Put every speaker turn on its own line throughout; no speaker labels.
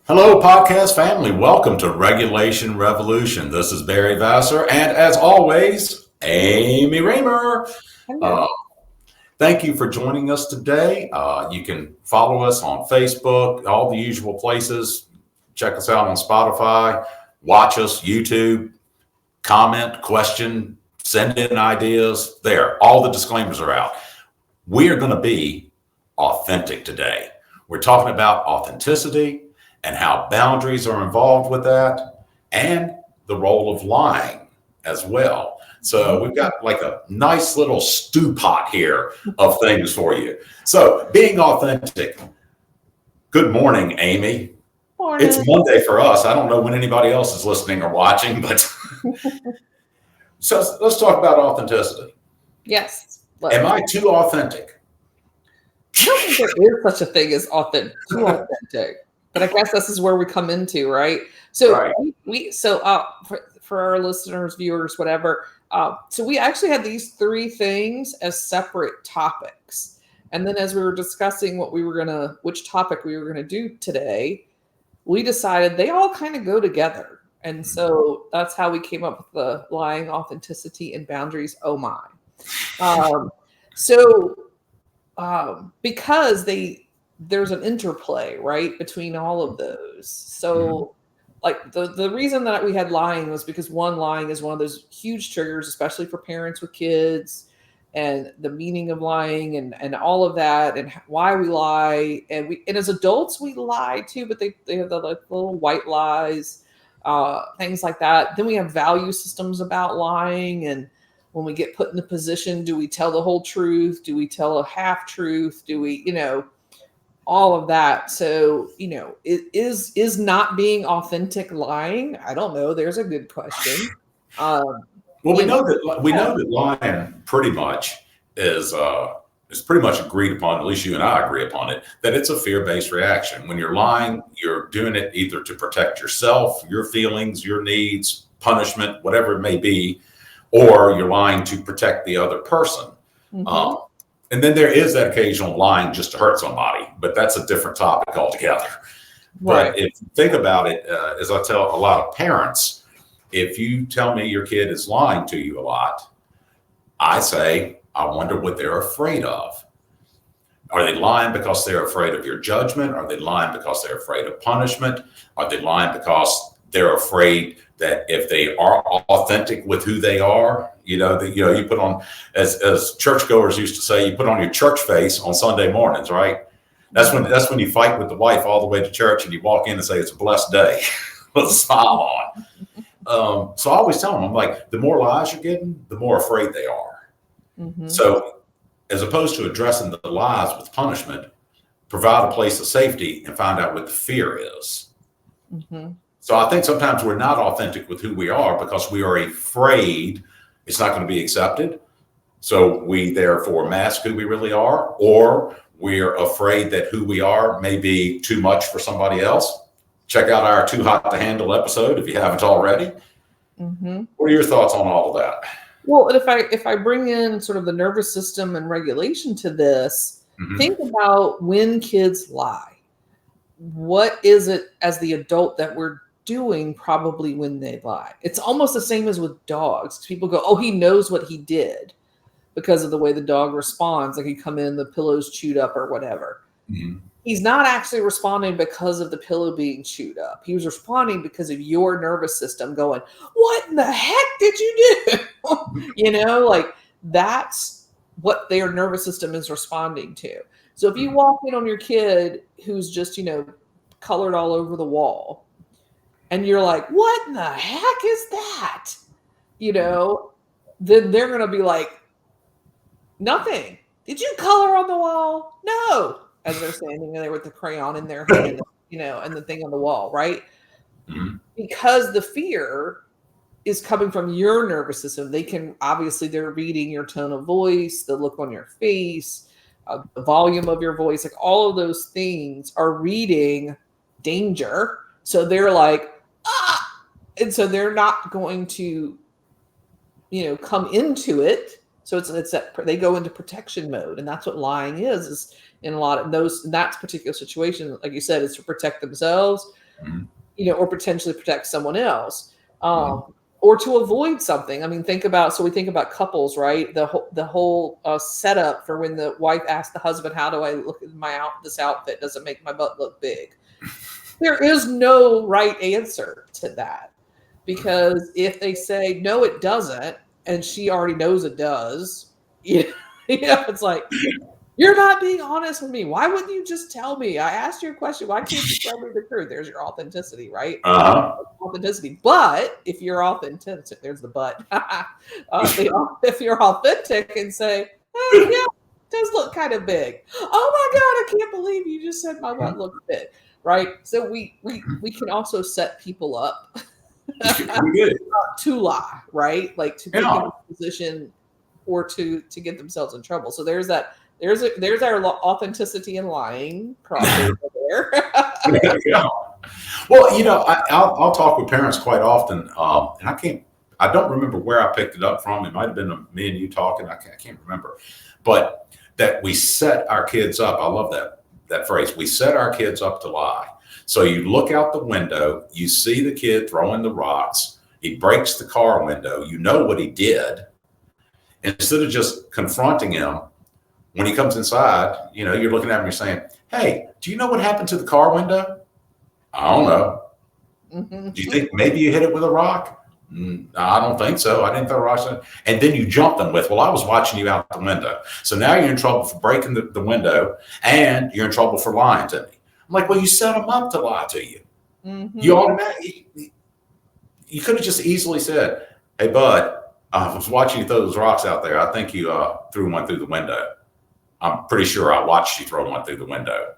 Hello, podcast family. Welcome to Regulation Revolution. This is Barry Vassar, and as always, Amy Raymer.
Hello.
Uh, Thank you for joining us today. You can follow us on Facebook, all the usual places. Check us out on Spotify, watch us, YouTube, comment, question, send in ideas. There, all the disclaimers are out. We are going to be authentic today. We're talking about authenticity and how boundaries are involved with that and the role of lying as well. So we've got like a nice little stew pot here of things for you. So being authentic. Good morning, Amy. It's
Morning.
Monday for us. I don't know when anybody else is listening or watching, but so let's talk about authenticity.
Yes.
Am I too authentic?
I don't think there is such a thing as too authentic. But I guess this is where we come into, right? So
Right.
for our listeners, viewers, whatever. So we actually had these three things as separate topics. And then as we were discussing which topic we were gonna do today, we decided they all kind of go together. And so that's how we came up with the lying, authenticity, and boundaries. Oh my. Um, so because there's an interplay right between all of those.
Mhm.
So like the reason that we had lying was because lying is one of those huge triggers, especially for parents with kids, and the meaning of lying and all of that, and why we lie, and as adults we lie too, but they have the like little white lies, things like that. Then we have value systems about lying, and when we get put in the position, do we tell the whole truth? Do we tell a half truth? Do we, all of that? So, is not being authentic lying? I don't know. There's a good question. Um,
Well,
you know,
we
yeah.
know that lying pretty much is is pretty much agreed upon. At least you and I agree upon it. That it's a fear-based reaction. When you're lying, you're doing it either to protect yourself, your feelings, your needs, punishment, whatever it may be, or you're lying to protect the other person.
Hmm.
Um, and then there is that occasional lying just to hurt somebody, but that's a different topic altogether.
Right.
But if you think about it, as I tell a lot of parents, if you tell me your kid is lying to you a lot, I say, I wonder what they're afraid of. Are they lying because they're afraid of your judgment? Are they lying because they're afraid of punishment? Are they lying because they're afraid that if they are authentic with who they are, you put on, as churchgoers used to say, you put on your church face on Sunday mornings, right? That's when you fight with the wife all the way to church and you walk in and say it's a blessed day with a smile on. So I always tell them, I'm like, the more lies you're getting, the more afraid they are.
Hmm.
So as opposed to addressing the lies with punishment, provide a place of safety and find out what the fear is.
Hmm.
So I think sometimes we're not authentic with who we are because we are afraid it's not going to be accepted. So we therefore mask who we really are, or we're afraid that who we are may be too much for somebody else. Check out our Too Hot to Handle episode if you haven't already.
Hmm.
What are your thoughts on all of that?
Well, and if I bring in sort of the nervous system and regulation to this,
Mm-hmm.
think about when kids lie. What is it as the adult that we're doing probably when they lie? It's almost the same as with dogs. People go, "Oh, he knows what he did," because of the way the dog responds. Like he come in, the pillow's chewed up or whatever.
Mm-hmm.
He's not actually responding because of the pillow being chewed up. He was responding because of your nervous system going, "What in the heck did you do?" Like that's what their nervous system is responding to. So if you walk in on your kid who's just, colored all over the wall, and you're like, "What in the heck is that?" You know, then they're going to be like, "Nothing. Did you color on the wall?" "No." As they're standing there with the crayon in their hand, and the thing on the wall, right?
Mm-hmm.
Because the fear is coming from your nervous system. They're reading your tone of voice, the look on your face, the volume of your voice, like all of those things are reading danger. So they're like, ah, and so they're not going to, come into it. So it's that they go into protection mode, and that's what lying is in a lot of those in that particular situation. Like you said, is to protect themselves.
Mhm.
Or potentially protect someone else.
Mhm.
Or to avoid something. I mean, we think about couples, right? The whole setup for when the wife asks the husband, "How do I look in this outfit? Does it make my butt look big?" There is no right answer to that, because if they say no, it doesn't, and she already knows it does, it's like, you're not being honest with me. Why wouldn't you just tell me? I asked you a question. Why can't you tell me the truth? There's your authenticity, right?
Uh-huh.
Authenticity. But if you're authentic, there's the but. If you're authentic and say, yeah, it does look kind of big. Oh my God, I can't believe you just said my butt looks big, right? So we can also set people up
We did.
to lie, right? Like to put them
Yeah.
in a position or to get themselves in trouble. So there's that. There's our authenticity and lying crossover there.
Yeah. Well, I'll talk with parents quite often, and I don't remember where I picked it up from. It might have been me and you talking. I can't remember, but that we set our kids up. I love that phrase. We set our kids up to lie. So you look out the window, you see the kid throwing the rocks. He breaks the car window. You know what he did. Instead of just confronting him when he comes inside, you're looking at him. You're saying, "Hey, do you know what happened to the car window?" "I don't know." "Do you think maybe you hit it with a rock?" "I don't think so. I didn't throw rocks in." And then you jump them with, "Well, I was watching you out the window. So now you're in trouble for breaking the window, and you're in trouble for lying to me." I'm like, "Well, you set them up to lie to you. You automatically, you could have just easily said, 'Hey, bud, I was watching you throw those rocks out there. I think you threw one through the window. I'm pretty sure I watched you throw one through the window.'"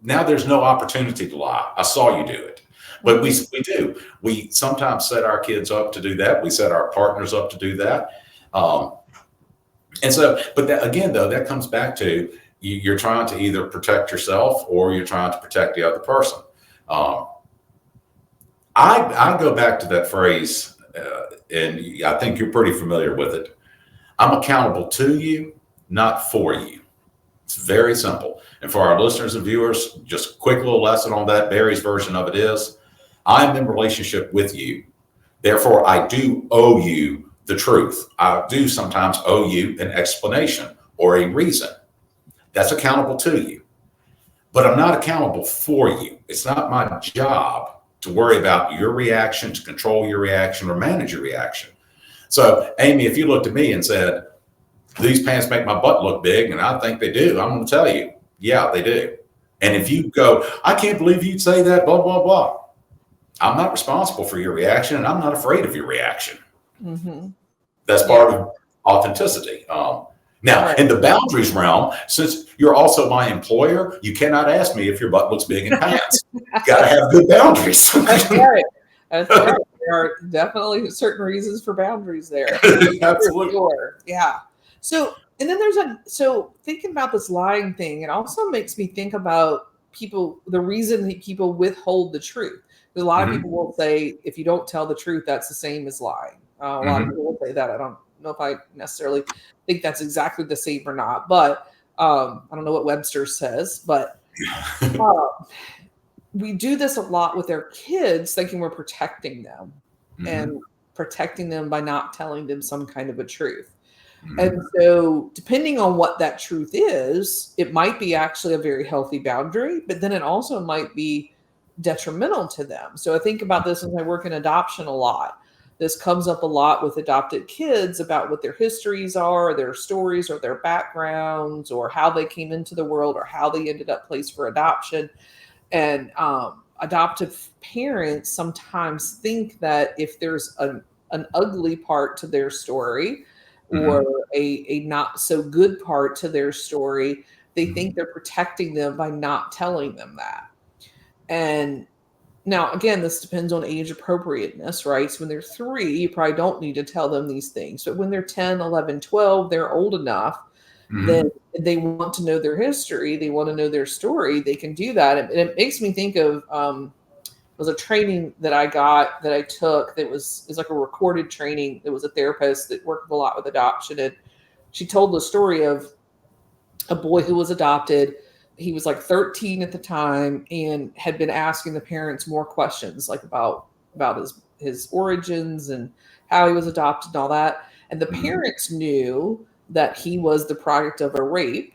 Now there's no opportunity to lie. I saw you do it. But we do. We sometimes set our kids up to do that. We set our partners up to do that. Um, and so, but that, again, though, that comes back to you're trying to either protect yourself or you're trying to protect the other person. Um, I go back to that phrase, and I think you're pretty familiar with it. I'm accountable to you, not for you. It's very simple. And for our listeners and viewers, just a quick little lesson on that. Barry's version of it is, I'm in relationship with you. Therefore, I do owe you the truth. I do sometimes owe you an explanation or a reason. That's accountable to you. But I'm not accountable for you. It's not my job to worry about your reaction, to control your reaction, or manage your reaction. So, Amy, if you looked at me and said, "These pants make my butt look big," and I think they do, I'm going to tell you, yeah, they do. And if you go, "I can't believe you'd say that, blah, blah, blah," I'm not responsible for your reaction, and I'm not afraid of your reaction. That's part of authenticity. Now,
Right.
in the boundaries realm, since you're also my employer, you cannot ask me if your butt looks big in pants. Got to have good boundaries.
That's right. That's right. There are definitely certain reasons for boundaries there.
Absolutely.
Sure. Yeah. And then so thinking about this lying thing, it also makes me think about the reason that people withhold the truth. Because a lot of people will say, if you don't tell the truth, that's the same as lying. A lot of people will say that. I don't know if I necessarily think that's exactly the same or not, but I don't know what Webster says, but we do this a lot with our kids, thinking we're protecting them and protecting them by not telling them some kind of a truth. And so, depending on what that truth is, it might be actually a very healthy boundary, but then it also might be detrimental to them. So, I think about this as I work in adoption a lot. This comes up a lot with adopted kids about what their histories are, their stories, or their backgrounds, or how they came into the world, or how they ended up placed for adoption. And adoptive parents sometimes think that if there's an ugly part to their story, or a not so good part to their story, they think they're protecting them by not telling them that. And now, again, this depends on age appropriateness, right? So when they're 3, you probably don't need to tell them these things. But when they're 10, 11, 12, they're old enough, then they want to know their history. They want to know their story. They can do that. And it makes me think of was a training that I took that was like a recorded training. It was a therapist that worked a lot with adoption. And she told the story of a boy who was adopted. he was like 13 at the time and had been asking the parents more questions like about his origins and how he was adopted and all that. And the
Mhm.
parents knew that he was the product of a rape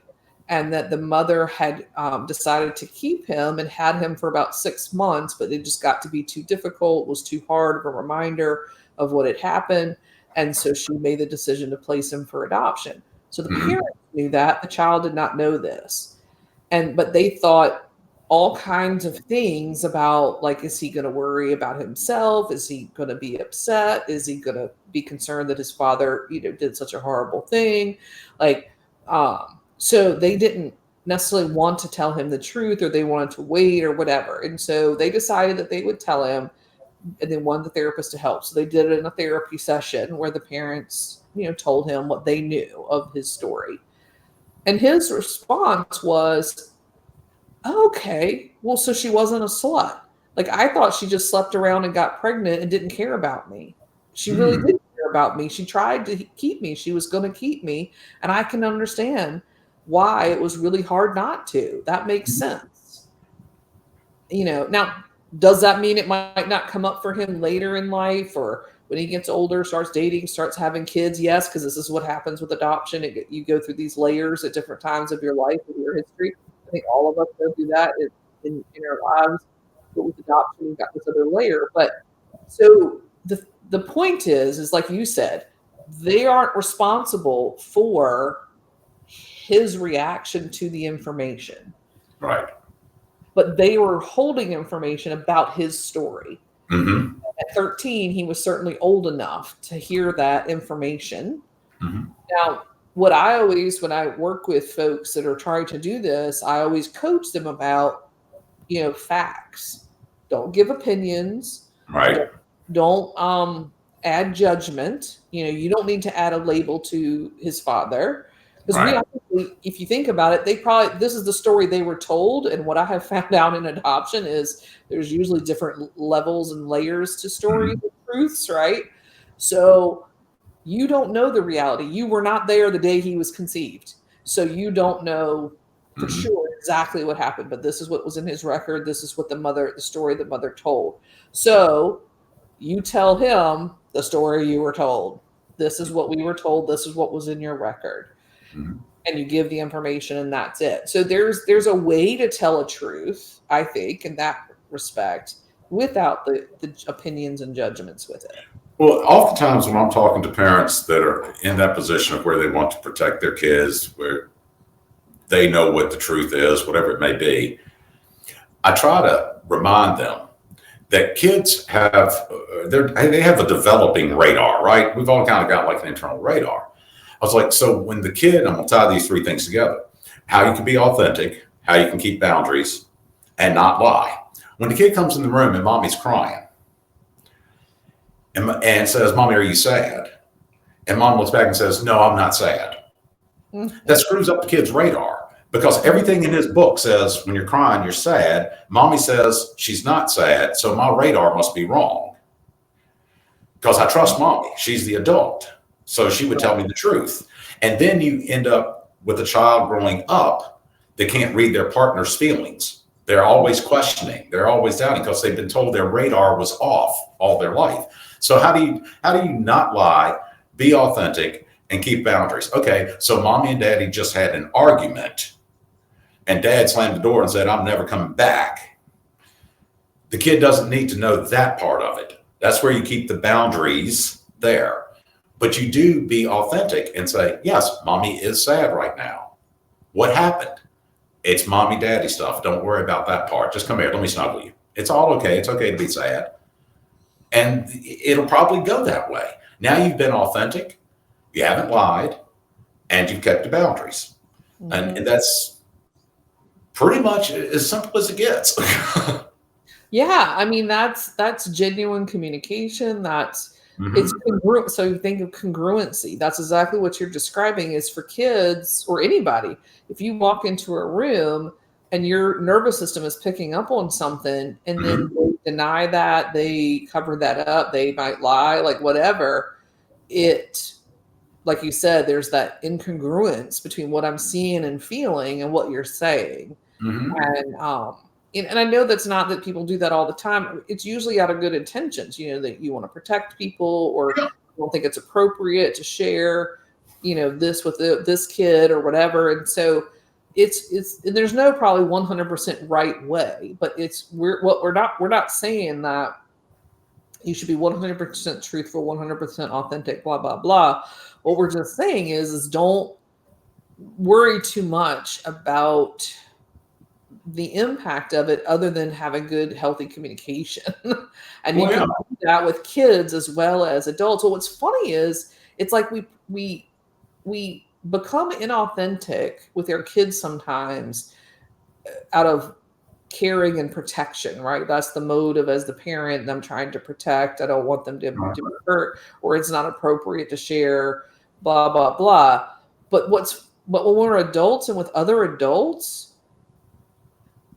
and that the mother had decided to keep him and had him for about 6 months, but it just got to be too difficult, was too hard of a reminder of what had happened. And so she made the decision to place him for adoption. So the
Mhm.
parents knew that. The child did not know this. But they thought all kinds of things about, like, is he going to worry about himself? Is he going to be upset? Is he going to be concerned that his father, did such a horrible thing? Like, so they didn't necessarily want to tell him the truth, or they wanted to wait or whatever. And so they decided that they would tell him, and they wanted the therapist to help. So they did it in a therapy session where the parents, told him what they knew of his story. And his response was, okay, well, so she wasn't a slut. Like, I thought she just slept around and got pregnant and didn't care about me. She really
Mhm.
didn't care about me. She tried to keep me. She was going to keep me. And I can understand why it was really hard not to. That makes sense. Now, does that mean it might not come up for him later in life, or when he gets older, starts dating, starts having kids? Yes, because this is what happens with adoption. You go through these layers at different times of your life and your history. I think all of us go through that in our lives. But with adoption, you've got this other layer. But so the point is like you said, they aren't responsible for his reaction to the information,
Right.
but they were holding information about his story.
Mhm.
At 13, he was certainly old enough to hear that information.
Mhm.
Now, what I always, when I work with folks that are trying to do this, I always coach them about, facts. Don't give opinions.
Right.
Don't add judgment. You don't need to add a label to his father, because
Right.
if you think about it, they probably, this is the story they were told. And what I have found out in adoption is there's usually different levels and layers to stories
Mhm.
and truths, right? So you don't know the reality. You were not there the day he was conceived, so you don't know for
Mhm.
sure exactly what happened. But this is what was in his record. This is what the story the mother told. So you tell him the story you were told. This is what we were told. This is what was in your record,
Mhm.
and you give the information, and that's it. So there's a way to tell a truth, I think, in that respect, without the opinions and judgments with it.
Well, oftentimes when I'm talking to parents that are in that position of where they want to protect their kids, where they know what the truth is, whatever it may be, I try to remind them that kids they have a developing radar, right? We've all kind of got like an internal radar. I was like, so when the kid, I'm gonna tie these three things together: how you can be authentic, how you can keep boundaries, and not lie. When the kid comes in the room and mommy's crying and says, "Mommy, are you sad?" and mom looks back and says, "No, I'm not sad." That screws up the kid's radar, because everything in his book says when you're crying, you're sad. Mommy says she's not sad, so my radar must be wrong, because I trust mommy. She's the adult, so she would tell me the truth. And then you end up with a child growing up that can't read their partner's feelings. They're always questioning. They're always doubting because they've been told their radar was off all their life. So how do you not lie, be authentic, and keep boundaries? Okay, so mommy and daddy just had an argument, and dad slammed the door and said, "I'm never coming back." The kid doesn't need to know that part of it. That's where you keep the boundaries there. But you do be authentic and say, "Yes, mommy is sad right now. What happened? It's mommy daddy stuff. Don't worry about that part. Just come here. Let me snuggle you. It's all okay. It's okay to be sad." And it'll probably go that way. Now you've been authentic, you haven't lied, and you've kept the boundaries. And
Mhm.
that's pretty much as simple as it gets.
Yeah, I mean that's genuine communication. It's
Hmm.
congruent. So you think of congruency. That's exactly what you're describing is for kids or anybody. If you walk into a room and your nervous system is picking up on something and then
Hmm.
they deny that, they cover that up, they might lie, like whatever, it like you said, there's that incongruence between what I'm seeing and feeling and what you're saying.
Mm-hmm.
And I know that's not that people do that all the time. It's usually out of good intentions, that you want to protect people, or
Yeah.
you don't think it's appropriate to share, this with this kid or whatever. And so and there's no probably 100% right way, but we're not saying that you should be 100% truthful, 100% authentic, blah, blah, blah. What we're just saying is don't worry too much about the impact of it other than having good, healthy communication. And you
Well,
can
yeah.
do that with kids as well as adults. So what's funny is it's like we become inauthentic with our kids sometimes out of caring and protection, right? That's the motive as the parent. I'm trying to protect. I don't want them to be hurt, or it's not appropriate to share, blah, blah, blah. But when we're adults and with other adults,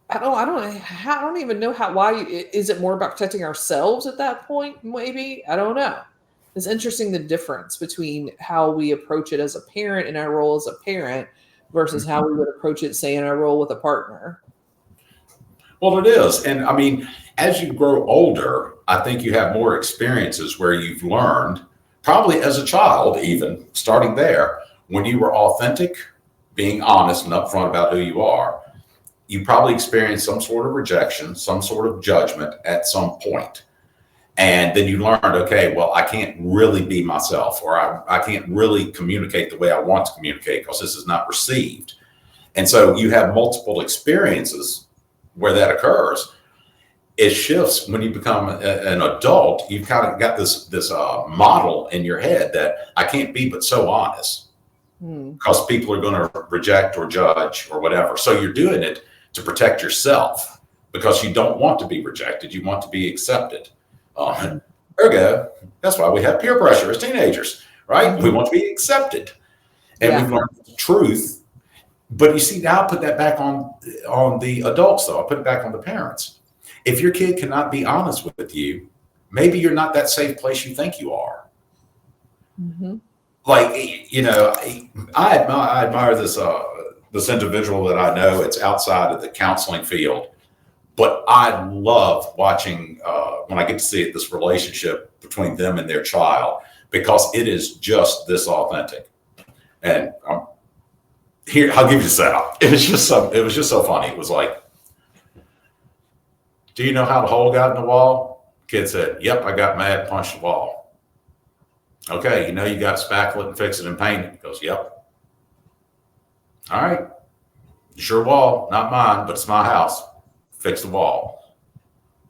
I don't even know why is it more about protecting ourselves at that point? Maybe, I don't know. It's interesting the difference between how we approach it as a parent in our role as a parent versus how we would approach it, say, in our role with a partner.
Well, it is. And I mean, as you grow older, I think you have more experiences where you've learned, probably as a child, even starting there, when you were authentic, being honest and upfront about who you are, you probably experienced some sort of rejection, some sort of judgment at some point. And then you learned, okay, well, I can't really be myself, or I can't really communicate the way I want to communicate because this is not received. And so you have multiple experiences where that occurs. It shifts when you become an adult. You've kind of got this model in your head that I can't be but so honest because people are going to reject or judge or whatever. So you're doing it to protect yourself because you don't want to be rejected. You want to be accepted. Ergo, that's why we have peer pressure as teenagers, right? We want to be accepted, and we've learned the truth. But you see, now I put that back on the adults, though. I put it back on the parents. If your kid cannot be honest with you, maybe you're not that safe place you think you are.
Mm-hmm.
Like, I admire this individual that I know. It's outside of the counseling field, but I love watching when I get to see it, this relationship between them and their child, because it is just this authentic. And here, I'll give you this out. It was just so funny. It was like, do you know how the hole got in the wall? Kid said, yep, I got mad, punched the wall. Okay, you got to spackle it and fix it and paint it. He goes, yep. All right. It's your wall, not mine, but it's my house. Fix the wall.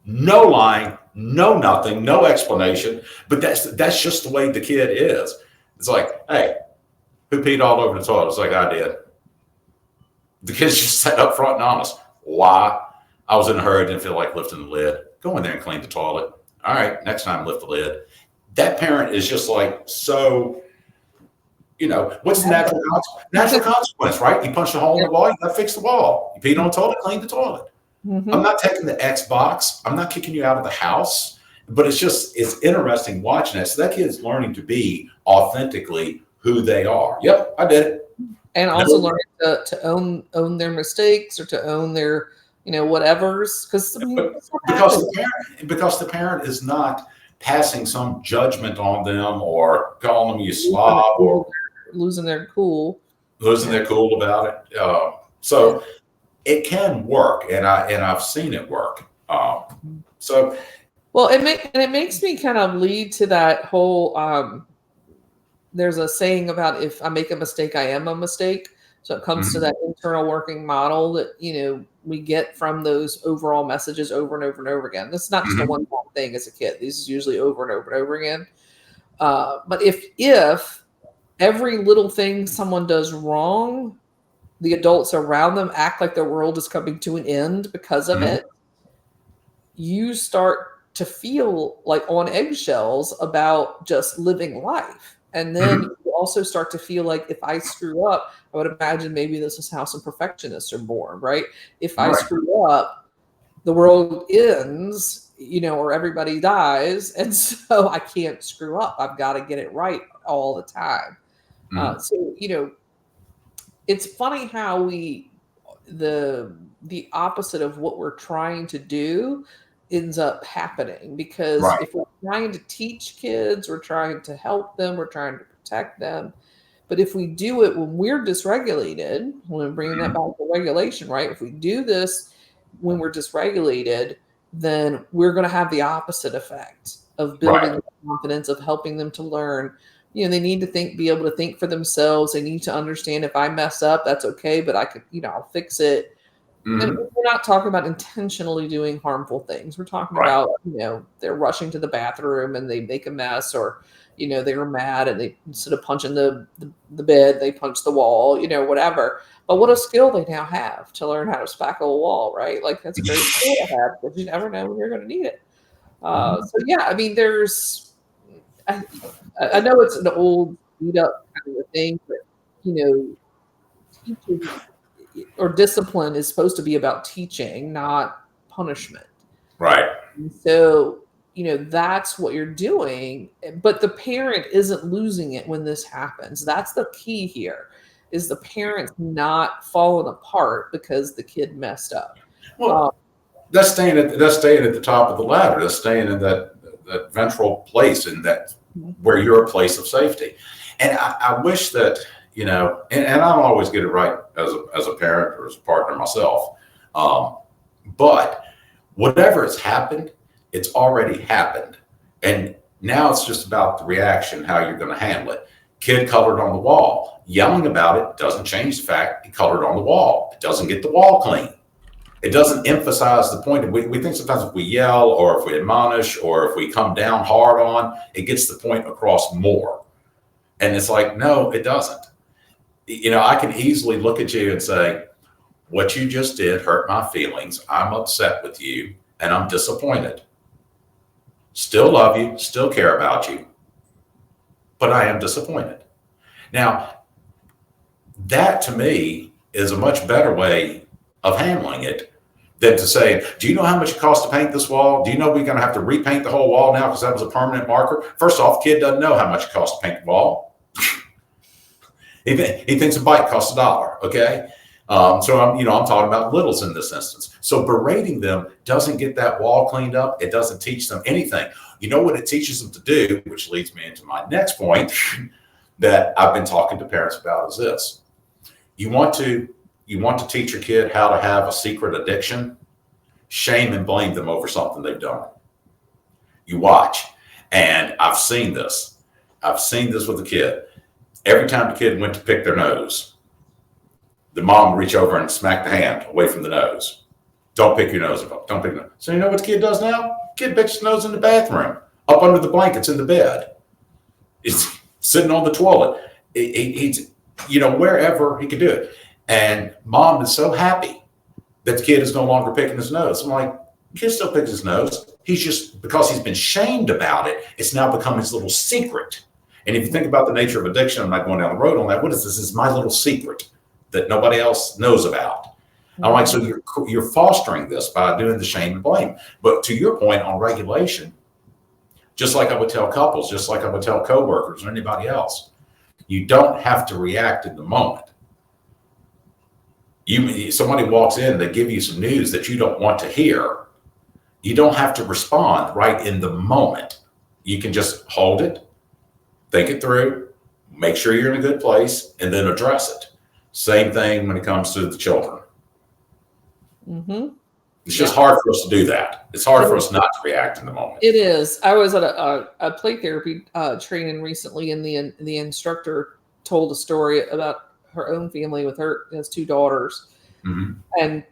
No lying, no nothing, no explanation. But that's just the way the kid is. It's like, hey, who peed all over the toilet? It's like, I did. The kid's just sat up front and honest. Why? I was in a hurry, didn't feel like lifting the lid. Go in there and clean the toilet. All right, next time lift the lid. That parent is just like, so, what's the natural consequence, right? You punch a hole in the wall, you got to fix the wall. You peed on the toilet, clean the toilet.
Mm-hmm.
I'm not taking the Xbox. I'm not kicking you out of the house. But it's interesting watching that. So that kid's learning to be authentically who they are. Yep, I did it.
And also learning to own their mistakes, or to own their, whatever's, because
because the parent is not passing some judgment on them or calling them you slob or
losing their cool
about it. So it can work, and I've seen it work. So
well, it makes me kind of lead to that whole. There's a saying about, if I make a mistake, I am a mistake. So it comes to that internal working model that, we get from those overall messages over and over and over again. This is not just a one-time thing as a kid. This is usually over and over and over again. But if every little thing someone does wrong, the adults around them act like their world is coming to an end because of it, you start to feel like on eggshells about just living life. And then you also start to feel like, if I screw up, I would imagine maybe this is how some perfectionists are born, right? If I screw up, the world ends, or everybody dies. And so I can't screw up. I've got to get it right all the time. So, it's funny how the opposite of what we're trying to do ends up happening. Because
Right.
if we're trying to teach kids, we're trying to help them, we're trying to protect them. But if we do it when we're dysregulated, when we're bringing that
Mhm.
back to regulation, right? If we do this when we're dysregulated, then we're going to have the opposite effect of building
Right.
the confidence, of helping them to learn. They need to be able to think for themselves. They need to understand, if I mess up, that's okay, but I could, I'll fix it. And
Mhm.
we're not talking about intentionally doing harmful things. We're talking
Right.
about, they're rushing to the bathroom and they make a mess, or, they were mad and they, instead of punching the bed, they punch the wall, whatever. But what a skill they now have to learn how to spackle a wall, right? Like, that's a great skill to have, because you never know when you're going to need it.
Mhm.
So yeah, I mean, I, I know it's an old beat up kind of a thing, but teaching or discipline is supposed to be about teaching, not punishment.
Right.
And so, that's what you're doing, but the parent isn't losing it when this happens. That's the key here, is the parents not falling apart because the kid messed up.
Well, that's staying at the top of the ladder. That's staying in that ventral place, in that where you're a place of safety. And I wish that, and I don't always get it right as a parent or as a partner myself. But whatever has happened, it's already happened. And now it's just about the reaction, how you're going to handle it. Kid colored on the wall. Yelling about it doesn't change the fact he colored on the wall. It doesn't get the wall clean. It doesn't emphasize the point. We think sometimes if we yell, or if we admonish, or if we come down hard on, it gets the point across more. And it's like, no, it doesn't. I can easily look at you and say, what you just did hurt my feelings. I'm upset with you and I'm disappointed. Still love you, still care about you, but I am disappointed. Now, that to me is a much better way of handling it than to say, do you know how much it costs to paint this wall? Do you know we're going to have to repaint the whole wall now because that was a permanent marker? First off, kid doesn't know how much it costs to paint the wall. He thinks a bike costs $1. Okay. So I'm talking about littles in this instance. So berating them doesn't get that wall cleaned up. It doesn't teach them anything. You know what it teaches them to do, which leads me into my next point that I've been talking to parents about, is this. You want to teach your kid how to have a secret addiction? Shame and blame them over something they've done. You watch. And I've seen this. I've seen this with a kid. Every time the kid went to pick their nose, the mom would reach over and smack the hand away from the nose. Don't pick your nose. Don't pick your nose. So you know what the kid does now? Kid picks his nose in the bathroom, up under the blankets in the bed. It's sitting on the toilet. He's, wherever he can do it. And mom is so happy that the kid is no longer picking his nose. I'm like, the kid still picks his nose. He's just, because he's been shamed about it, it's now become his little secret. And if you think about the nature of addiction, I'm not going down the road on that. What is this? This is my little secret that nobody else knows about. I'm like, so you're fostering this by doing the shame and blame. But to your point on regulation, just like I would tell couples, just like I would tell coworkers or anybody else, you don't have to react in the moment. Somebody walks in, they give you some news that you don't want to hear. You don't have to respond right in the moment. You can just hold it, think it through, make sure you're in a good place, and then address it. Same thing when it comes to the children.
Mm-hmm.
It's just hard for us to do that. It's hard for us not to react in the moment.
It is. I was at a play therapy training recently, and the instructor told a story about her own family with her has 2 daughters.
Mm-hmm.
And,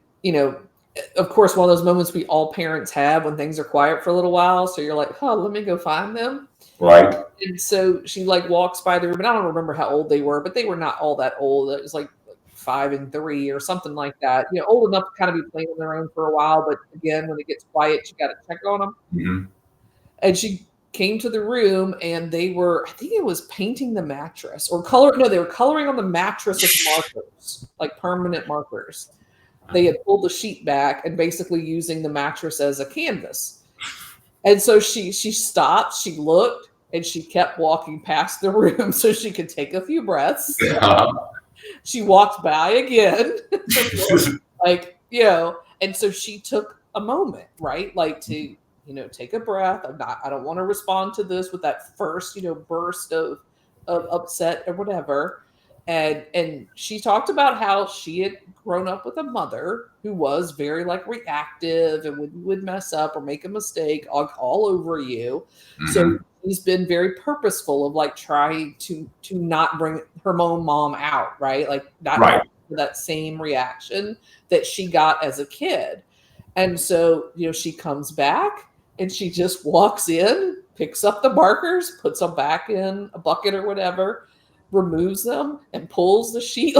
of course, one of those moments we all parents have when things are quiet for a little while. So you're like, oh, let me go find them.
Right.
And so she walks by the room, and I don't remember how old they were, but they were not all that old. It was like 5 and 3 or something like that. Old enough to kind of be playing on their own for a while. But again, when it gets quiet, you got to check on them.
Mm-hmm.
And she came to the room, and they were, I think it was painting the mattress or color. No, they were coloring on the mattress with markers, like permanent markers. They had pulled the sheet back and basically using the mattress as a canvas. And so she stopped, she looked, and she kept walking past the room so she could take a few breaths. She walked by again, like And so she took a moment, right? Like to, take a breath. I don't want to respond to this with that first, burst of upset or whatever. And she talked about how she had grown up with a mother who was very like reactive and would mess up or make a mistake all over you. So
Mhm.
she's been very purposeful of like trying to not bring her own mom out, right? Like not
Right.
that same reaction that she got as a kid. And so, she comes back and she just walks in, picks up the markers, puts them back in a bucket or whatever, removes them, and pulls the sheet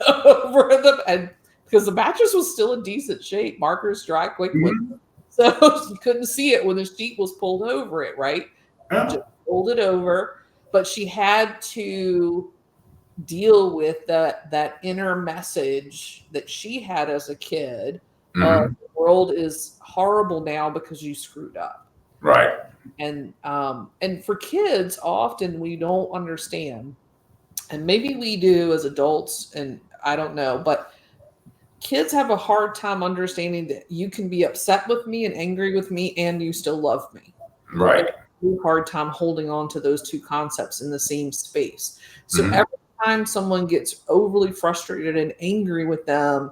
over them. And because the mattress was still in decent shape, markers dry quickly.
Mhm.
So you couldn't see it when the sheet was pulled over it, right?
Yeah.
Just pulled it over. But she had to deal with that inner message that she had as a kid of
Mhm.
the world is horrible now because you screwed up.
Right.
And for kids, often we don't understand, and maybe we do as adults, and I don't know, but kids have a hard time understanding that you can be upset with me and angry with me and you still love me.
Right.
Hard time holding on to those two concepts in the same space. So
Mhm.
every time someone gets overly frustrated and angry with them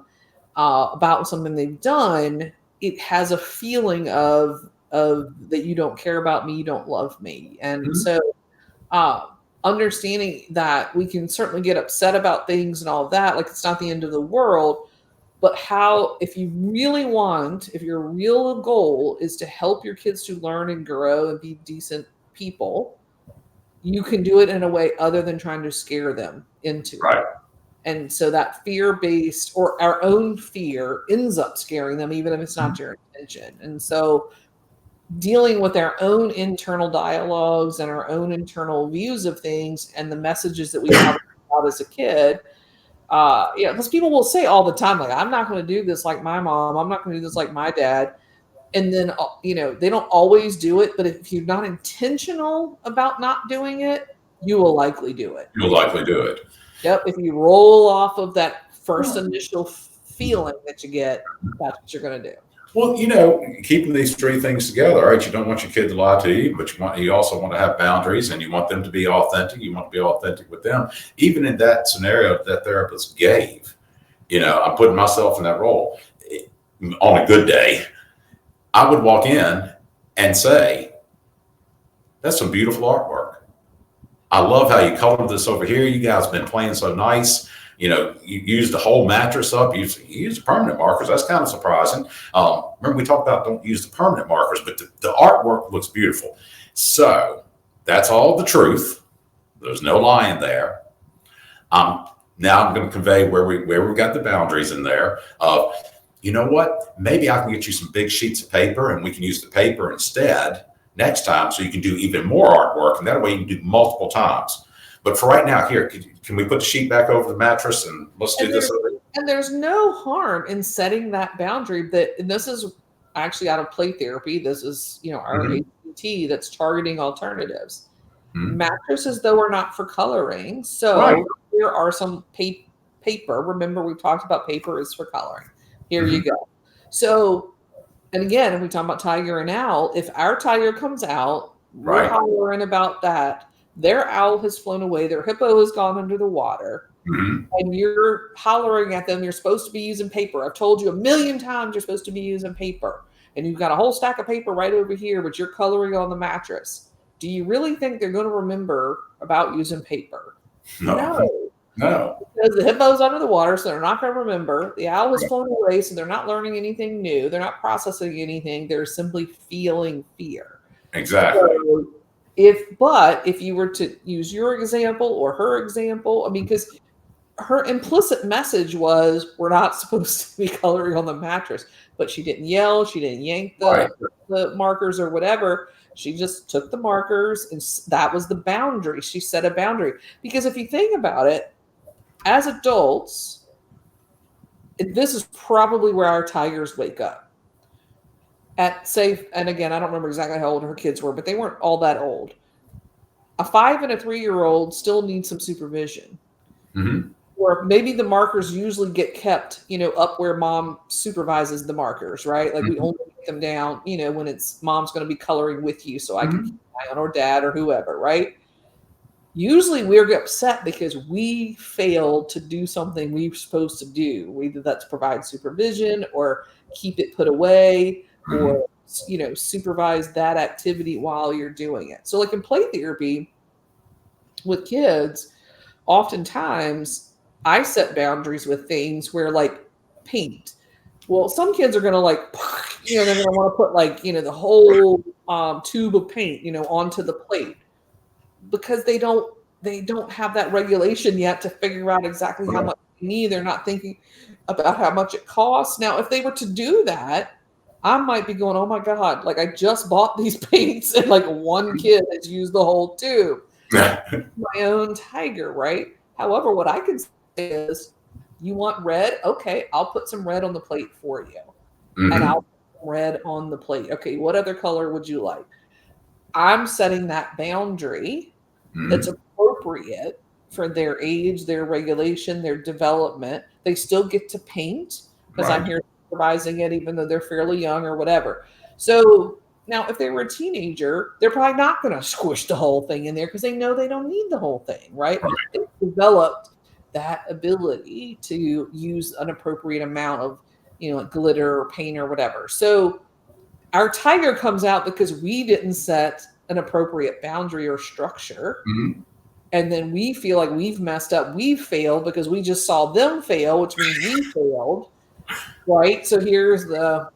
about something they've done, it has a feeling of that you don't care about me, you don't love me, and
Mhm.
so uh, understanding that we can certainly get upset about things and all of that, like it's not the end of the world. But how, if your real goal is to help your kids to learn and grow and be decent people, you can do it in a way other than trying to scare them into it.
Right.
And so that fear based or our own fear ends up scaring them, even if it's not your intention. And so dealing with our own internal dialogues and our own internal views of things and the messages that we probably got as a kid, because people will say all the time, like, I'm not going to do this like my mom, I'm not going to do this like my dad. And then, they don't always do it, but if you're not intentional about not doing it, you will likely do it.
You'll likely do it.
If you roll off of that first initial feeling that you get, that's what you're going to do.
Well, keeping these three things together, right? You don't want your kid to lie to you, but you also want to have boundaries and you want them to be authentic. You want to be authentic with them. Even in that scenario that therapist gave, I'm putting myself in that role. On a good day, I would walk in and say, that's some beautiful artwork. I love how you colored this over here. You guys have been playing so nice. You used the whole mattress up. You used permanent markers. That's kind of surprising. Remember, we talked about don't use the permanent markers, but the artwork looks beautiful. So that's all the truth. There's no lying there. Now I'm going to convey where we've got the boundaries in there of, you know what? Maybe I can get you some big sheets of paper and we can use the paper instead next time so you can do even more artwork. And that way you can do multiple times. But for right now, here, can we put the sheet back over the mattress and let's do this?
And there's no harm in setting that boundary. And this is actually out of play therapy. This is, our APT that's targeting alternatives.
Mm-hmm.
Mattresses, though, are not for coloring. So
Right.
there are some paper. Remember, we talked about paper is for coloring. Here you go. So, and again, if we talk about tiger and owl, if our tiger comes out, we're hollering about that. Their owl has flown away. Their hippo has gone under the water.
Mm-hmm.
And you're hollering at them. You're supposed to be using paper. I've told you a million times you're supposed to be using paper. And you've got a whole stack of paper right over here, but you're coloring on the mattress. Do you really think they're going to remember about using paper?
No.
Because the hippo's under the water, so they're not going to remember. The owl has flown away, so they're not learning anything new. They're not processing anything. They're simply feeling fear.
Exactly.
So if you were to use your example or her example, because her implicit message was, we're not supposed to be coloring on the mattress, but she didn't yell. She didn't yank the markers or whatever. She just took the markers, and that was the boundary. She set a boundary. Because if you think about it, as adults, this is probably where our tigers wake up. At say, and again, I don't remember exactly how old her kids were, but they weren't all that old. A 5 and a 3-year-old still need some supervision.
Mm-hmm.
Or maybe the markers usually get kept, up where mom supervises the markers, right? Like we
Mhm.
only get them down, when it's mom's going to be coloring with you, so I can keep
Mhm.
an eye on, or dad or whoever, right? Usually we're upset because we failed to do something we were supposed to do. Either that's provide supervision or keep it put away,
Mhm.
or supervise that activity while you're doing it. So like in play therapy with kids, oftentimes I set boundaries with things where like paint. Well, some kids are gonna like, they're gonna want to put like, the whole tube of paint, onto the plate because they don't have that regulation yet to figure out exactly how
Right.
much they need. They're not thinking about how much it costs. Now, if they were to do that, I might be going, oh my God, like I just bought these paints and like one kid has used the whole tube. My own tiger, right? However, what I can say is, you want red? Okay, I'll put some red on the plate for you. And I'll
Mhm.
put some red on the plate. Okay, what other color would you like? I'm setting that boundary that's
Mhm.
appropriate for their age, their regulation, their development. They still get to paint because I'm
Right.
here supervising it, even though they're fairly young or whatever. So now, if they were a teenager, they're probably not going to squish the whole thing in there because they know they don't need the whole thing, right?
Right.
They've developed that ability to use an appropriate amount of, like glitter or paint or whatever. So our tiger comes out because we didn't set an appropriate boundary or structure,
Mhm.
and then we feel like we've messed up, we've failed because we just saw them fail, which means we failed, right? So here's the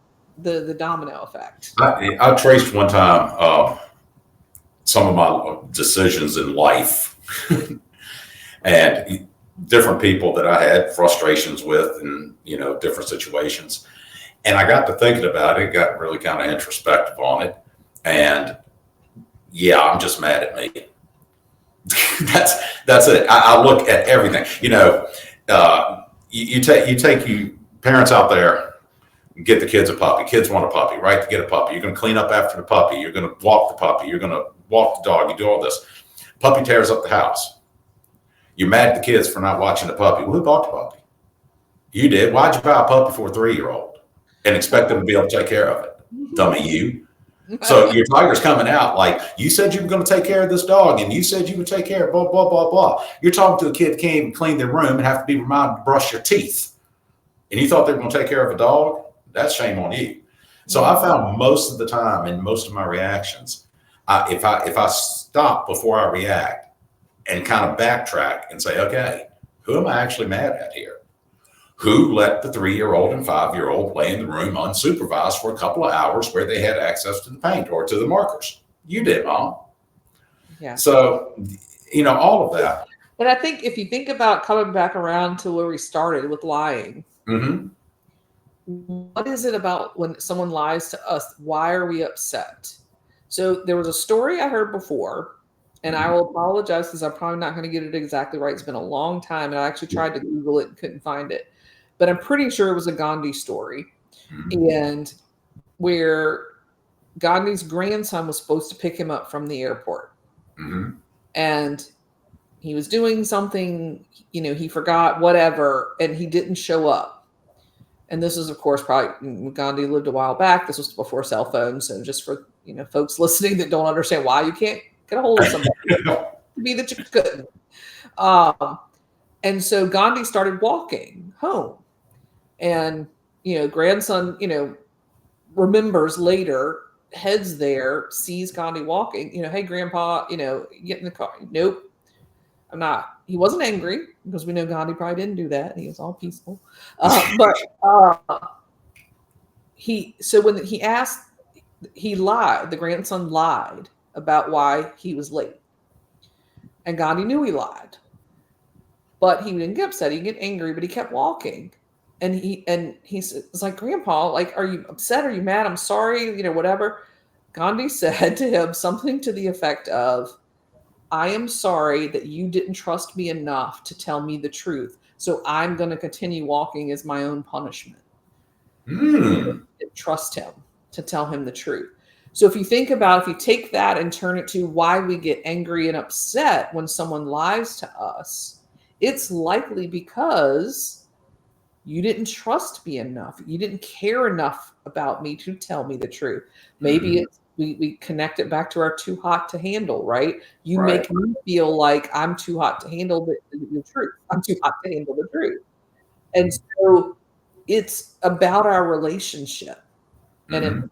domino effect.
I traced one time some of my decisions in life and different people that I had frustrations with, and different situations. And I got to thinking about it, got really kind of introspective on it, and yeah, I'm just mad at me. that's it. I look at everything. You parents out there, get the kids a puppy. Kids want a puppy, right? To get a puppy, you're going to clean up after the puppy. You're going to walk the puppy. You're going to walk the dog. You do all this. Puppy tears up the house. You're mad at the kids for not watching the puppy. Well, who bought the puppy? You did. Why'd you buy a puppy for a 3-year-old and expect them to be able to take care of it? Dummy, you. So your tiger's coming out like, you said you were going to take care of this dog, and you said you would take care of blah, blah, blah, blah. You're talking to a kid that can't even clean their room and have to be reminded to brush your teeth. And you thought they were going to take care of a dog? That's shame on you. So I found most of the time in most of my reactions, if I stop before I react and kind of backtrack and say, okay, who am I actually mad at here? Who let the 3-year-old and 5-year-old play in the room unsupervised for a couple of hours where they had access to the paint or to the markers? You did, Mom.
Yeah.
So, all of that.
And I think if you think about coming back around to where we started with lying,
Mm-hmm.
what is it about when someone lies to us? Why are we upset? So there was a story I heard before, and I will apologize because I'm probably not going to get it exactly right. It's been a long time, and I actually tried to Google it and couldn't find it. But I'm pretty sure it was a Gandhi story,
Mm-hmm.
and where Gandhi's grandson was supposed to pick him up from the airport.
Mm-hmm.
And he was doing something, he forgot, whatever, and he didn't show up. And this is, of course, probably Gandhi lived a while back. This was before cell phones. So just for, folks listening that don't understand why you can't get a hold of somebody, it could be that you couldn't. And so Gandhi started walking home. And, grandson, remembers later, heads there, sees Gandhi walking, hey, grandpa, get in the car. Nope, I'm not. He wasn't angry because we know Gandhi probably didn't do that. He was all peaceful. But so when he asked, he lied. The grandson lied about why he was late. And Gandhi knew he lied. But he didn't get upset. He didn't get angry, but he kept walking. And he was like, Grandpa, like, are you upset? Are you mad? I'm sorry, whatever. Gandhi said to him something to the effect of, I am sorry that you didn't trust me enough to tell me the truth. So I'm going to continue walking as my own punishment.
Mm.
Trust him to tell him the truth. So if you take that and turn it to why we get angry and upset when someone lies to us, it's likely because you didn't trust me enough. You didn't care enough about me to tell me the truth. Maybe
Mhm.
it's we connect it back to our too hot to handle, right? You
Right.
make me feel like I'm too hot to handle the truth. I'm too hot to handle the truth. And so it's about our relationship. And it's
Mhm.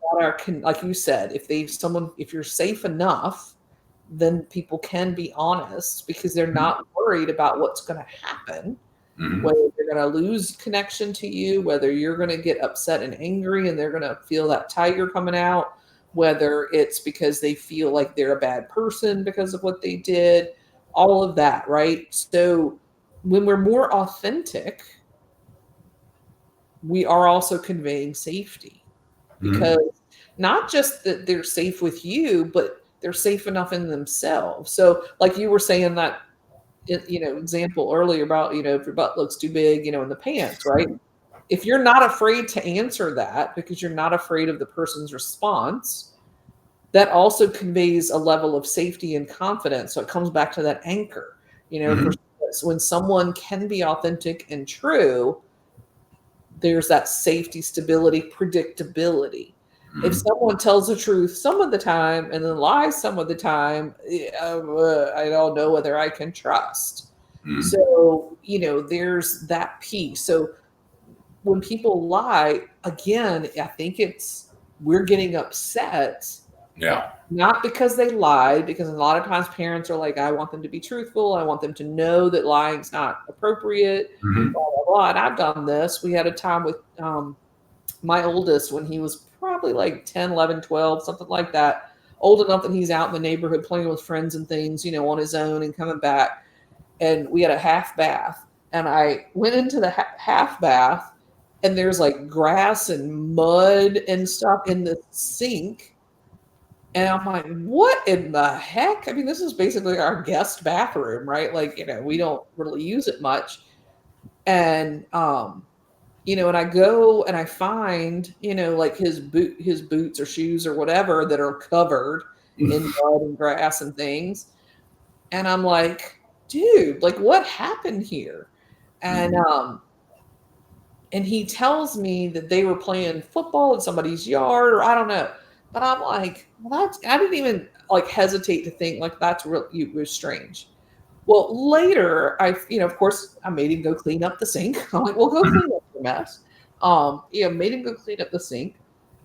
about like you said, if you're safe enough, then people can be honest because they're
Mhm.
not worried about what's going to happen,
Mhm.
whether they're going to lose connection to you, whether you're going to get upset and angry and they're going to feel that tiger coming out, whether it's because they feel like they're a bad person because of what they did, all of that, right? So when we're more authentic, we are also conveying safety
Mhm.
because not just that they're safe with you, but they're safe enough in themselves. So, like you were saying that example earlier about if your butt looks too big, in the pants, right? If you're not afraid to answer that because you're not afraid of the person's response, that also conveys a level of safety and confidence. So it comes back to that anchor. For
Mhm.
when someone can be authentic and true, there's that safety, stability, predictability. If
Mhm.
someone tells the truth some of the time and then lies some of the time, I don't know whether I can trust.
Mhm.
So, there's that piece. So when people lie, again, I think we're getting upset,
Yeah.
not because they lied, because a lot of times parents are like, I want them to be truthful. I want them to know that lying's not appropriate,
Mhm.
blah, blah, blah. And I've done this. We had a time with my oldest when he was probably like 10, 11, 12, something like that, old enough that he's out in the neighborhood playing with friends and things, on his own and coming back. And we had a half bath. And I went into the half bath, and there's like grass and mud and stuff in the sink. And I'm like, what in the heck? I mean, this is basically our guest bathroom, right? Like, we don't really use it much. And and I go and I find, like his boots or shoes or whatever that are covered in mud and grass and things. And I'm like, dude, like what happened here? And
Mhm.
and he tells me that they were playing football in somebody's yard, or I don't know. But I'm like, well, I didn't even like hesitate to think like that's really it was strange. Well, later, of course, I made him go clean up the sink. I'm like, well, go clean up the mess. Made him go clean up the sink.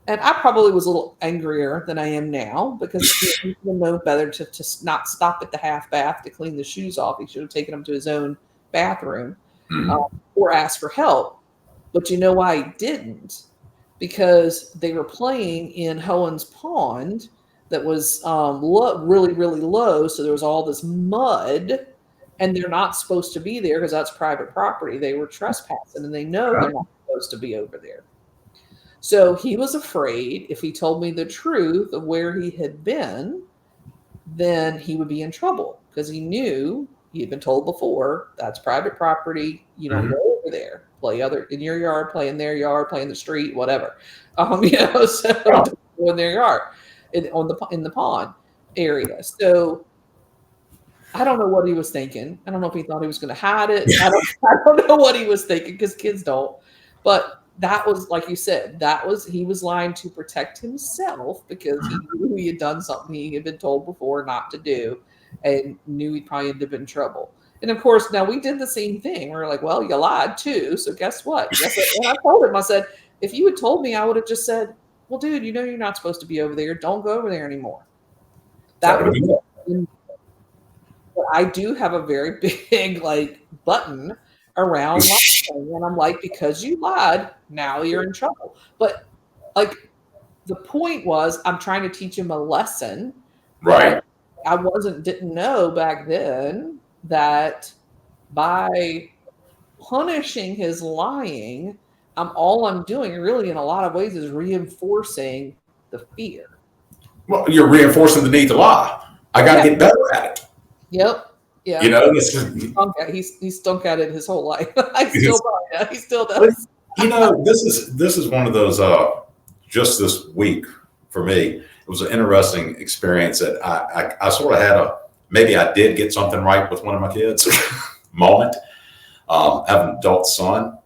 And I probably was a little angrier than I am now because he should have known better to not stop at the half bath to clean the shoes off. He should have taken them to his own bathroom
Mhm.
or asked for help. But you know why he didn't? Because they were playing in Hohen's Pond that was really, really low. So there was all this mud, and they're not supposed to be there because that's private property. They were trespassing, and they know they're not supposed to be over there. So he was afraid if he told me the truth of where he had been, then he would be in trouble because he knew he had been told before that's private property. You don't
Mhm.
go over there. Play other in your yard, play in their yard, play in the street, whatever. So
Yeah.
don't go in their yard in the pond area. So I don't know what he was thinking. I don't know if he thought he was going to hide it. I don't know what he was thinking because kids don't. But that was like you said, he was lying to protect himself because he knew he had done something he had been told before not to do and knew he'd probably end up in trouble. And of course, now we did the same thing. We are like, well, you lied too. So guess what? And I told him, I said, if you had told me, I would have just said, well, dude, you're not supposed to be over there. Don't go over there anymore.
That
That
would have
would
been good.
have but I do have a very big like button around lying, and I'm like, because you lied, now you're in trouble. But like the point was, I'm trying to teach him a lesson that
Right.
I didn't know back then that by punishing his lying, all I'm doing really in a lot of ways is reinforcing the fear.
Well, you're reinforcing the need to lie. I got to
Yeah.
get better at it.
Yep.
You
Yeah.
know, this is,
He's stunk at it his whole life. I still yeah, he still
but
does.
this is one of those. Just this week for me, it was an interesting experience that I sort of had maybe I did get something right with one of my kids moment. have an adult son.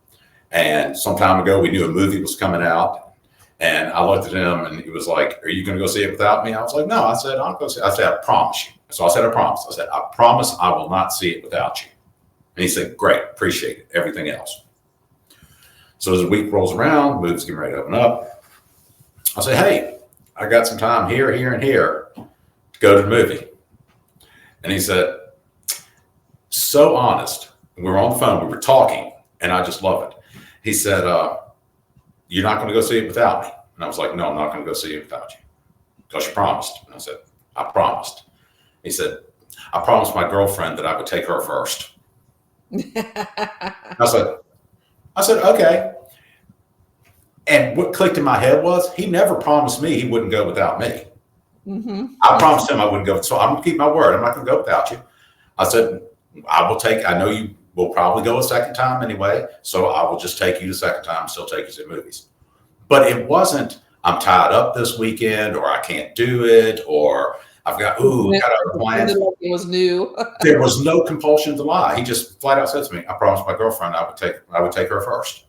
And some time ago, we knew a movie was coming out. And I looked at him and he was like, "Are you going to go see it without me?" I was like, "No." I said, "I'll go see it." I said, "I promise you." So I said, "I promise." I said, "I promise I will not see it without you." And he said, "Great, appreciate it. Everything else." So as the week rolls around, movie's getting ready to open up. I say, "Hey, I got some time here, here, and here to go to the movie." And he said, so honest. We were on the phone, we were talking, and I just love it. He said, "You're not going to go see it without me?" And I was like, "No, I'm not going to go see it without you because you promised." And I said, "I promised." He said, "I promised my girlfriend that I would take her first." I said, "Okay." And what clicked in my head was he never promised me he wouldn't go without me.
Mm-hmm.
I promised him I wouldn't go. So I'm going to keep my word. I'm not going to go without you. I said, I know you will probably go a second time anyway. So I will just take you the second time and still take you to movies. But it wasn't, "I'm tied up this weekend," or "I can't do it," or "I've got other plans."
It was new.
There was no compulsion to lie. He just flat out said to me, "I promised my girlfriend I would take her first."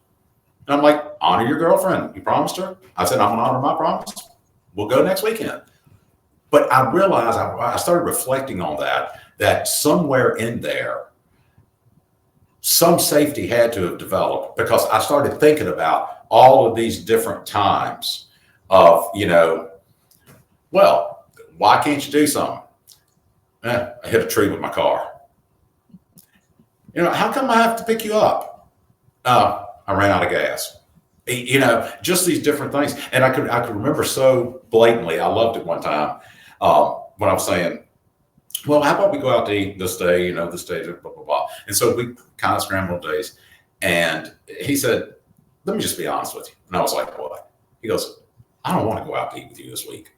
And I'm like, "Honor your girlfriend. You promised her." I said, "I'm going to honor my promise. We'll go next weekend." But I realized, I started reflecting on that somewhere in there, some safety had to have developed, because I started thinking about all of these different times of, well, why can't you do something? I hit a tree with my car. How come I have to pick you up? I ran out of gas. Just these different things. And I could remember so blatantly. I loved it one time when I was saying, "Well, how about we go out to eat this day, this day, blah, blah, blah." And so we kind of scrambled days. And he said, "Let me just be honest with you." And I was like, "What?" He goes, "I don't want to go out to eat with you this week."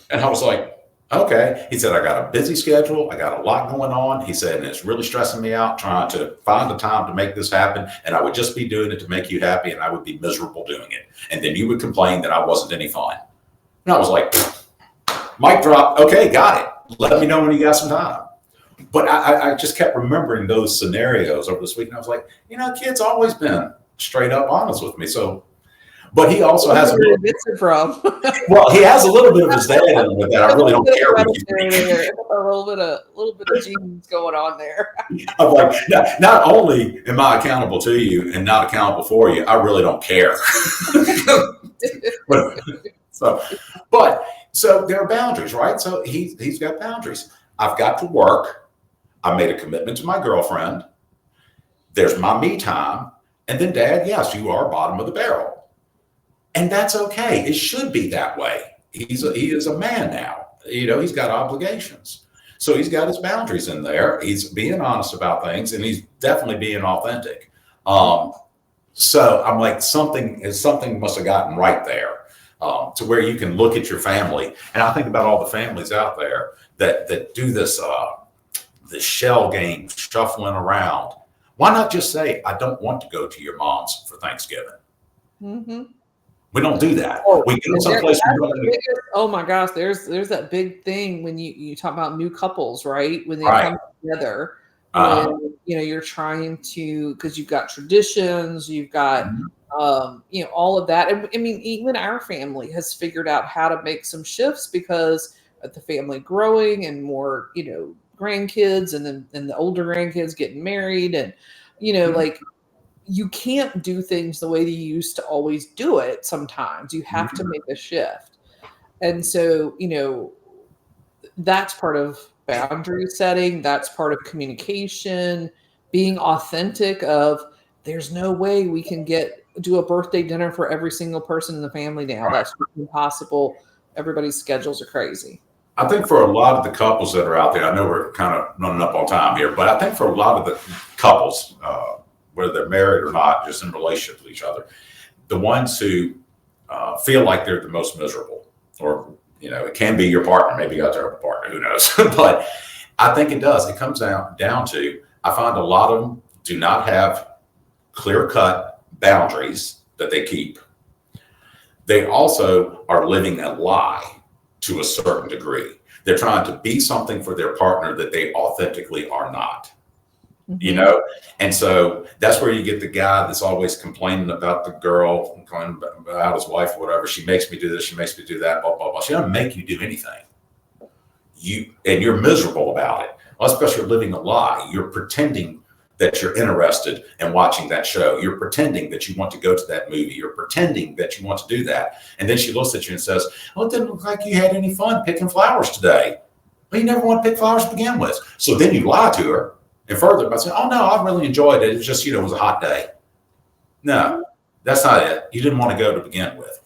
And I was like, "Okay." He said, "I got a busy schedule. I got a lot going on." He said, "And it's really stressing me out trying to find the time to make this happen. And I would just be doing it to make you happy. And I would be miserable doing it. And then you would complain that I wasn't any fun." And I was like, mic drop. Okay, got it. Let me know when you got some time. But I just kept remembering those scenarios over this week. And I was like, kid's always been straight up honest with me. So, but he also has well, he has a little bit of his dad in him with that. I really don't care what you think.
A little bit of genes going on there.
I'm like, not only am I accountable to you and not accountable for you, I really don't care. So there are boundaries, right? So he's got boundaries. I've got to work. I made a commitment to my girlfriend. There's my me time. And then, Dad, yes, you are bottom of the barrel. And that's okay. It should be that way. He is a man now. He's got obligations. So he's got his boundaries in there. He's being honest about things, and he's definitely being authentic. So I'm like, something must have gotten right there, to where you can look at your family. And I think about all the families out there that do this shell game, shuffling around. Why not just say, "I don't want to go to your mom's for Thanksgiving"? Mm-hmm. We don't do that. We go someplace.
Oh my gosh, there's that big thing when you talk about new couples, right? When they come together, when you're trying to, because you've got traditions, you've got all of that. And I mean, even our family has figured out how to make some shifts because of the family growing and more, grandkids, and then the older grandkids getting married, and like, you can't do things the way that you used to always do it. Sometimes you have to make a shift. And so, that's part of boundary setting. That's part of communication, being authentic of, there's no way we can do a birthday dinner for every single person in the family now. Right. That's impossible. Everybody's schedules are crazy.
I think for a lot of the couples that are out there, I know we're kind of running up on time here, but I think for a lot of the couples, whether they're married or not, just in relationship with each other, the ones who feel like they're the most miserable, or, it can be your partner, maybe you got a terrible partner, who knows? But I think it does. It comes down to, I find a lot of them do not have clear-cut boundaries that they keep. They also are living a lie to a certain degree. They're trying to be something for their partner that they authentically are not. you know? And so that's where you get the guy that's always complaining about the girl, complaining about his wife or whatever. She makes me do this, she makes me do that, blah, blah, blah. She doesn't make you do anything. And you're miserable about it. Well, that's because you're living a lie. You're pretending that you're interested in watching that show. You're pretending that you want to go to that movie. You're pretending that you want to do that. And then she looks at you and says, "Oh, it didn't look like you had any fun picking flowers today." Well, you never want to pick flowers to begin with. So then you lie to her and further by saying, "Oh, no, I really enjoyed it. It was just, it was a hot day." No, that's not it. You didn't want to go to begin with.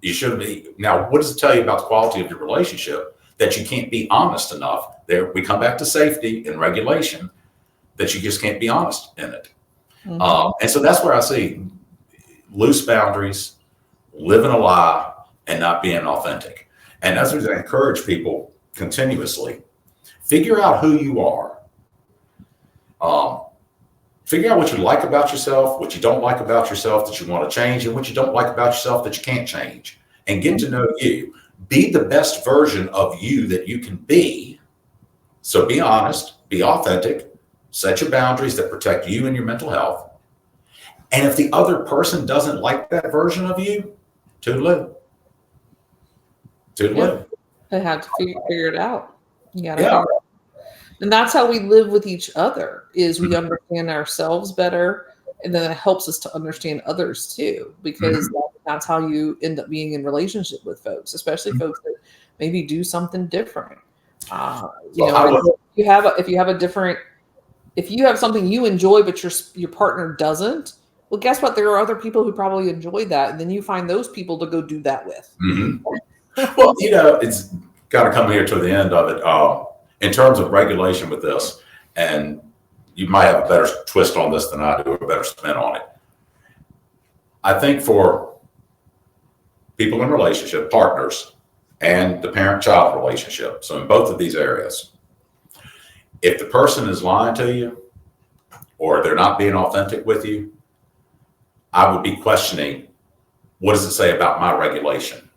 You shouldn't be. Now, what does it tell you about the quality of your relationship? That you can't be honest enough. There, we come back to safety and regulation, that you just can't be honest in it. And so that's where I see loose boundaries, living a lie, and not being authentic. And that's what I encourage people continuously. Figure out who you are. Figure out what you like about yourself, what you don't like about yourself that you want to change, and what you don't like about yourself that you can't change. And get to know you. Be the best version of you that you can be. So be honest, be authentic, set your boundaries that protect you and your mental health. And if the other person doesn't like that version of you, toodaloo. Toodaloo.
They have to figure it out. You gotta figure it out. And that's how we live with each other, is we understand ourselves better. And then it helps us to understand others too, because that's how you end up being in relationship with folks, especially folks that maybe do something different. If you have something you enjoy, but your partner doesn't, well, guess what? There are other people who probably enjoy that. And then you find those people to go do that with.
Well, it's got to come here to the end of it. In terms of regulation with this, and you might have a better twist on this than I do, a better spin on it. I think for people in relationship, partners, and the parent-child relationship, so in both of these areas, if the person is lying to you or they're not being authentic with you, I would be questioning, what does it say about my regulation?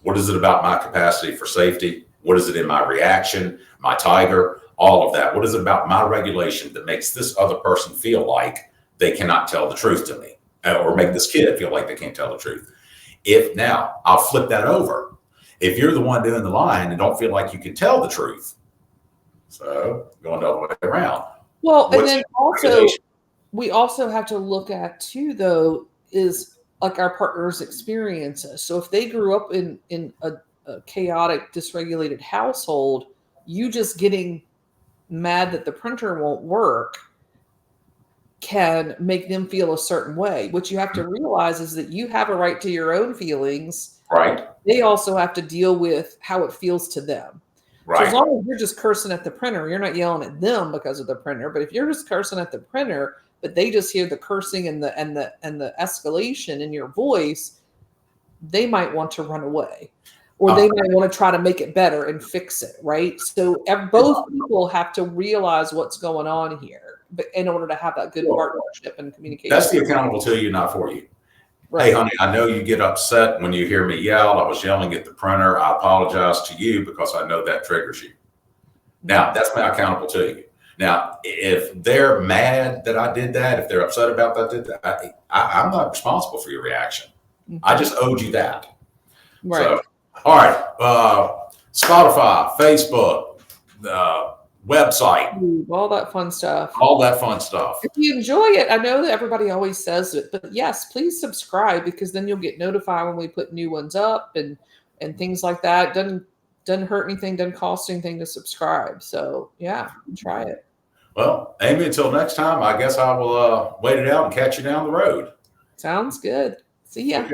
What is it about my capacity for safety? What is it in my reaction, my tiger, all of that? What is it about my regulation that makes this other person feel like they cannot tell the truth to me, or make this kid feel like they can't tell the truth? If now, I'll flip that over. If you're the one doing the lying and don't feel like you can tell the truth, so going the other way around.
Well, and then also, we also have to look at too, though, is like our partner's experiences. So if they grew up in a chaotic, dysregulated household, you just getting mad that the printer won't work can make them feel a certain way. What you have to realize is that you have a right to your own feelings.
Right.
They also have to deal with how it feels to them. Right. So as long as you're just cursing at the printer, you're not yelling at them because of the printer. But if you're just cursing at the printer, but they just hear the cursing and the escalation in your voice, they might want to run away. Or they might want to try to make it better and fix it, right? So both people have to realize what's going on here, but in order to have that good partnership and communication.
That's the accountable to you, not for you. Right. Hey, honey, I know you get upset when you hear me yell. I was yelling at the printer. I apologize to you because I know that triggers you. Now, that's my accountable to you. Now, if they're mad that I did that, if they're upset about that, I'm not responsible for your reaction. I just owed you that.
Right.
So, all right. Spotify, Facebook, website.
All that fun stuff.
All that fun stuff.
If you enjoy it, I know that everybody always says it, but yes, please subscribe, because then you'll get notified when we put new ones up and things like that. Doesn't hurt anything, doesn't cost anything to subscribe. So yeah, try it.
Well, Amy, until next time, I guess I will wait it out and catch you down the road.
Sounds good. See ya.